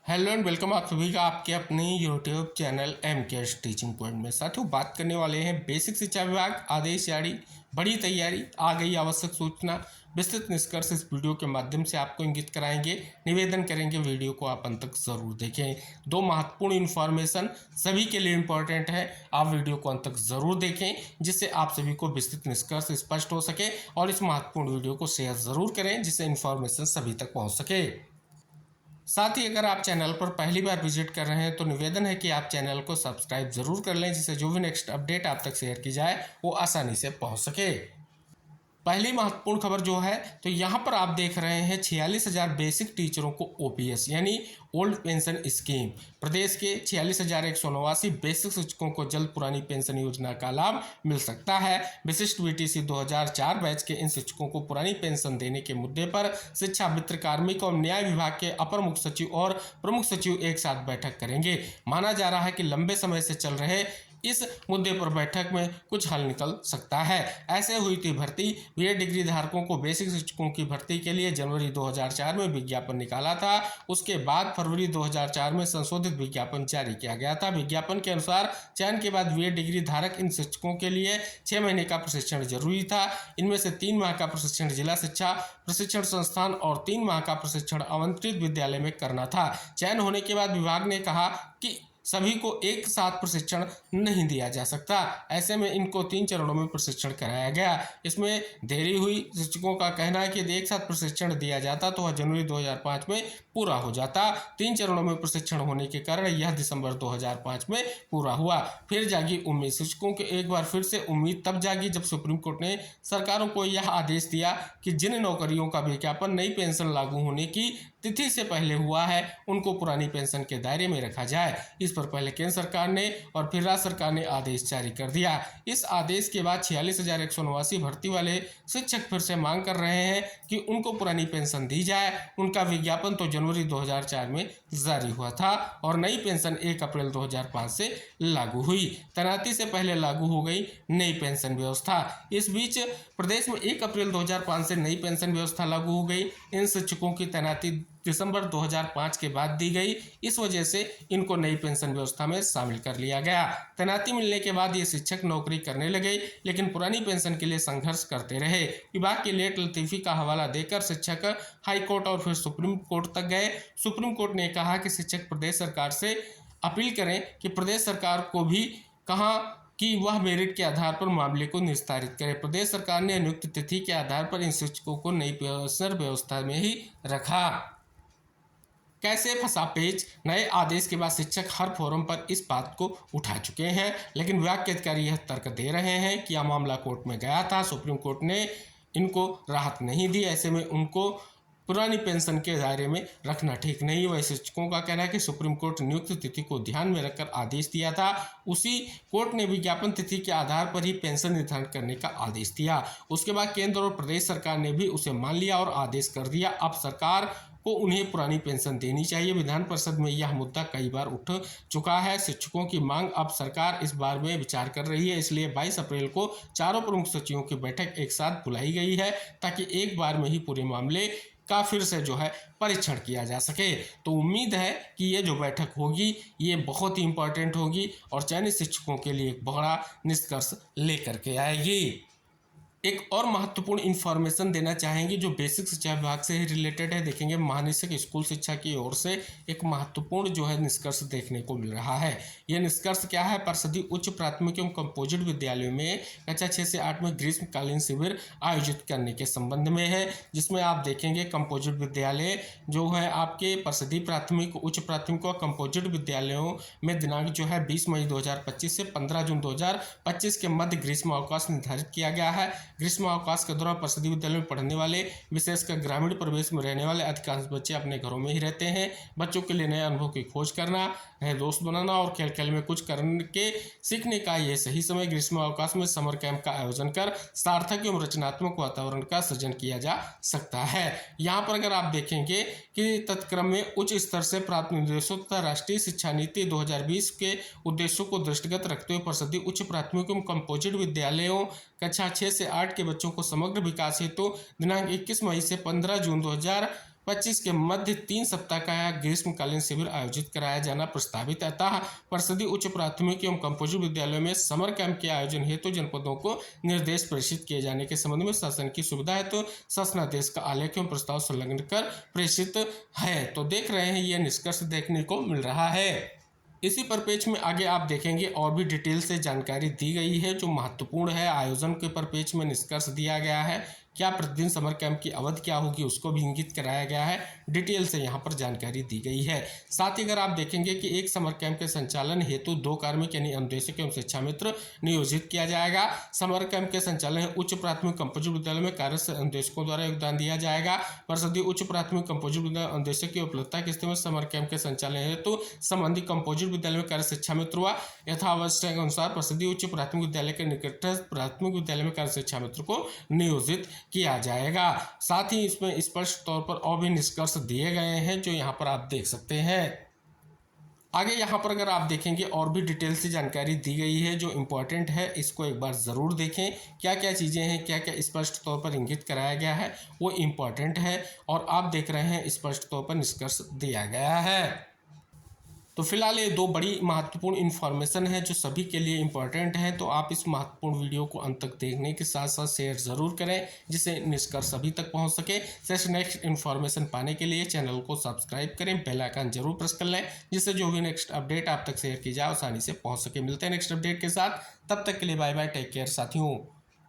Hello and welcome आप सभी का आपके अपने YouTube channel MKS teaching point में। साथियों, बात करने वाले हैं बेसिक शिक्षा विभाग आदेश जारी, बड़ी तैयारी, आ गई आवश्यक सूचना, विस्तृत निष्कर्ष इस वीडियो के माध्यम से आपको इंगित कराएंगे। निवेदन करेंगे वीडियो को आप अंत तक जरूर देखें। दो महत्वपूर्ण इन्फॉर्मेशन सभी के लिए इम्पोर्टेंट है, आप वीडियो को अंत तक जरूर देखें जिससे आप सभी को विस्तृत निष्कर्ष स्पष्ट हो सके, और इस महत्वपूर्ण वीडियो को शेयर जरूर करें जिससे इन्फॉर्मेशन सभी तक पहुँच सके। साथ ही अगर आप चैनल पर पहली बार विजिट कर रहे हैं तो निवेदन है कि आप चैनल को सब्सक्राइब जरूर कर लें जिससे जो भी नेक्स्ट अपडेट आप तक शेयर की जाए वो आसानी से पहुंच सके। पहली महत्वपूर्ण खबर जो है तो यहाँ पर आप देख रहे हैं 46,000 बेसिक टीचरों को ओपीएस यानी ओल्ड पेंशन स्कीम। प्रदेश के 46,189 बेसिक शिक्षकों को जल्द पुरानी पेंशन योजना का लाभ मिल सकता है। विशिष्ट बीटीसी 2004 बैच के इन शिक्षकों को पुरानी पेंशन देने के मुद्दे पर शिक्षा, वित्त, कार्मिक और न्याय विभाग के अपर मुख्य सचिव और प्रमुख सचिव एक साथ बैठक करेंगे। माना जा रहा है कि लंबे समय से चल रहे इस मुद्दे पर बैठक में कुछ हल निकल सकता है। ऐसे हुई थी भर्ती। बीएड डिग्री धारकों को बेसिक शिक्षकों की भर्ती के लिए जनवरी 2004 में विज्ञापन निकाला था। उसके बाद फरवरी 2004 में संशोधित विज्ञापन जारी किया गया था। विज्ञापन के अनुसार चयन के बाद बीएड डिग्री धारक इन शिक्षकों के लिए 6 महीने का प्रशिक्षण जरूरी था। इनमें से 3 माह का प्रशिक्षण जिला शिक्षा प्रशिक्षण संस्थान और 3 माह का प्रशिक्षण आवंटित विद्यालय में करना था। चयन होने के बाद विभाग ने कहा कि सभी को एक साथ प्रशिक्षण नहीं दिया जा सकता। ऐसे में इनको 3 चरणों में प्रशिक्षण कराया गया। इसमें देरी हुई। शिक्षकों का कहना है कि यदि एक साथ प्रशिक्षण दिया जाता तो वह जनवरी 2005 में पूरा हो जाता। 3 चरणों में प्रशिक्षण होने के कारण यह दिसंबर 2005 में पूरा हुआ। फिर जागी उम्मीद। शिक्षकों की एक बार फिर से उम्मीद तब जागी जब सुप्रीम कोर्ट ने सरकारों को यह आदेश दिया कि जिन नौकरियों का विज्ञापन नई पेंशन लागू होने की तिथि से पहले हुआ है उनको पुरानी पेंशन के दायरे में रखा जाए। इस पर पहले केंद्र सरकार ने और फिर राज्य सरकार ने आदेश जारी कर दिया। इस आदेश के बाद 46,189 भर्ती वाले शिक्षक फिर से मांग कर रहे हैं कि उनको पुरानी पेंशन दी जाए। उनका विज्ञापन तो जनवरी 2004 में जारी हुआ था और नई पेंशन 1 अप्रैल 2005 से लागू हुई। तैनाती से पहले लागू हो गई नई पेंशन व्यवस्था। इस बीच प्रदेश में 1 अप्रैल 2005 से नई पेंशन व्यवस्था लागू हो गई। इन शिक्षकों की तैनाती दिसंबर 2005 के बाद दी गई। इस वजह से इनको नई पेंशन व्यवस्था में शामिल कर लिया गया। तैनाती मिलने के बाद ये शिक्षक नौकरी करने लगे, लेकिन पुरानी पेंशन के लिए संघर्ष करते रहे। विभाग की लेट लतीफी का हवाला देकर शिक्षक हाई कोर्ट और फिर सुप्रीम कोर्ट तक गए। सुप्रीम कोर्ट ने कहा कि शिक्षक प्रदेश सरकार से अपील करें कि प्रदेश सरकार को भी कहा कि वह मेरिट के आधार पर मामले को निस्तारित करे। प्रदेश सरकार ने नियुक्त तिथि के आधार पर इन शिक्षकों को नई पेंशन व्यवस्था में ही रखा। कैसे फंसा पेच। नए आदेश के बाद शिक्षक हर फोरम पर इस बात को उठा चुके हैं, लेकिन विभाग के अधिकारी यह तर्क दे रहे हैं कि यह मामला कोर्ट में गया था, सुप्रीम कोर्ट ने इनको राहत नहीं दी। ऐसे में उनको पुरानी पेंशन के दायरे में रखना ठीक नहीं। वह शिक्षकों का कहना है कि सुप्रीम कोर्ट नियुक्त तिथि को ध्यान में रखकर आदेश दिया था। उसी कोर्ट ने विज्ञापन तिथि के आधार पर ही पेंशन निर्धारण करने का आदेश दिया। उसके बाद केंद्र और प्रदेश सरकार ने भी उसे मान लिया और आदेश कर दिया। अब सरकार को उन्हें पुरानी पेंशन देनी चाहिए। विधान परिषद में यह मुद्दा कई बार उठ चुका है। शिक्षकों की मांग अब सरकार इस बार में विचार कर रही है। इसलिए 22 अप्रैल को चारों प्रमुख सचिवों की बैठक एक साथ बुलाई गई है ताकि एक बार में ही पूरे मामले का फिर से जो है परीक्षण किया जा सके। तो उम्मीद है कि ये जो बैठक होगी ये बहुत ही इंपॉर्टेंट होगी और चयनित शिक्षकों के लिए एक बड़ा निष्कर्ष लेकर के आएगी। एक और महत्वपूर्ण इन्फॉर्मेशन देना चाहेंगे जो बेसिक शिक्षा विभाग से ही रिलेटेड है। देखेंगे महानिदेशक स्कूल शिक्षा की ओर से एक महत्वपूर्ण जो है निष्कर्ष देखने को मिल रहा है। यह निष्कर्ष क्या है? परिषदीय उच्च प्राथमिक एवं कंपोजिट विद्यालयों में कक्षा 6 से 8 में ग्रीष्मकालीन शिविर आयोजित करने के संबंध में है, जिसमें आप देखेंगे कंपोजिट विद्यालय जो है आपके परिषदीय प्राथमिक, उच्च प्राथमिक और कंपोजिट विद्यालयों में दिनांक जो है 20 मई 2025 से 15 जून 2025 के मध्य ग्रीष्म अवकाश निर्धारित किया गया है। ग्रीष्म अवकाश के दौरान परिषदीय विद्यालय में पढ़ने वाले, विशेषकर ग्रामीण परिवेश में रहने वाले अधिकांश बच्चे अपने घरों में ही रहते हैं। बच्चों के लिए नए अनुभव की खोज करना, नए दोस्त बनाना और खेल खेल में कुछ करके सीखने का यह सही समय। ग्रीष्म अवकाश में समर कैंप का आयोजन कर सार्थक एवं रचनात्मक वातावरण का सृजन किया जा सकता है। यहाँ पर अगर आप देखेंगे कि तत्क्रम में उच्च स्तर से प्राप्त निर्देशों तथा राष्ट्रीय शिक्षा नीति 2020 के उद्देश्यों को दृष्टिगत रखते हुए परिषदीय उच्च प्राथमिक एवं कंपोजिट विद्यालयों कक्षा 6 से 8 के बच्चों को समग्र विकास हेतु दिनांक 21 मई से 15 जून 25 के मध्य 3 सप्ताह का ग्रीष्मकालीन शिविर आयोजित कराया जाना प्रस्तावित है। अतः परिषदीय उच्च प्राथमिक एवं कंपोजिट विद्यालयों में समर कैंप के आयोजन हेतु जनपदों को निर्देश प्रेषित किए जाने के संबंध में शासन की सुविधा है तो शासनादेश का आलेख एवं प्रस्ताव संलग्न कर प्रेषित है। तो देख रहे हैं यह निष्कर्ष देखने को मिल रहा है। इसी परिपेक्ष में आगे आप देखेंगे और भी डिटेल से जानकारी दी गई है जो महत्वपूर्ण है। आयोजन के परिपेक्ष में निष्कर्ष दिया गया है, क्या प्रतिदिन समर कैंप की अवधि क्या होगी उसको भी इंगित कराया गया है। डिटेल से यहाँ पर जानकारी दी गई है। साथ ही अगर आप देखेंगे कि एक समर कैंप के संचालन हेतु 2 कार्मिक यानी अनुदेशक एवं शिक्षा मित्र नियोजित किया जाएगा। समर कैंप के संचालन उच्च प्राथमिक कंपोजिट विद्यालय में कार्यरत अनुदेशकों द्वारा योगदान दिया जाएगा। परिषदीय उच्च प्राथमिक कंपोजिट विद्यालय अनुदेशक की उपलब्धता की स्थिति में समर कैंप के संचालन हेतु संबंधित कंपोजिट विद्यालय में कार्य शिक्षा मित्र व यथावश्यक अनुसार परिषदीय उच्च प्राथमिक विद्यालय के निकटस्थ प्राथमिक विद्यालय में कार्य शिक्षा मित्र को नियोजित किया जाएगा। साथ ही इसमें स्पष्ट तौर पर और भी निष्कर्ष दिए गए हैं जो यहाँ पर आप देख सकते हैं। आगे यहाँ पर अगर आप देखेंगे और भी डिटेल से जानकारी दी गई है जो इम्पोर्टेंट है, इसको एक बार ज़रूर देखें। क्या क्या चीज़ें हैं, क्या क्या स्पष्ट तौर पर इंगित कराया गया है वो इम्पोर्टेंट है और आप देख रहे हैं स्पष्ट तौर पर निष्कर्ष दिया गया है। तो फिलहाल ये 2 बड़ी महत्वपूर्ण इन्फॉर्मेशन है जो सभी के लिए इम्पोर्टेंट है। तो आप इस महत्वपूर्ण वीडियो को अंत तक देखने के साथ साथ शेयर ज़रूर करें जिससे निष्कर्ष सभी तक पहुंच सके। जैसे नेक्स्ट इन्फॉर्मेशन पाने के लिए चैनल को सब्सक्राइब करें, बेल आइकन जरूर प्रेस कर लें जिससे जो भी नेक्स्ट अपडेट आप तक शेयर की जाए आसानी से पहुँच सके। मिलते हैं नेक्स्ट अपडेट के साथ, तब तक के लिए बाय बाय, टेक केयर साथियों।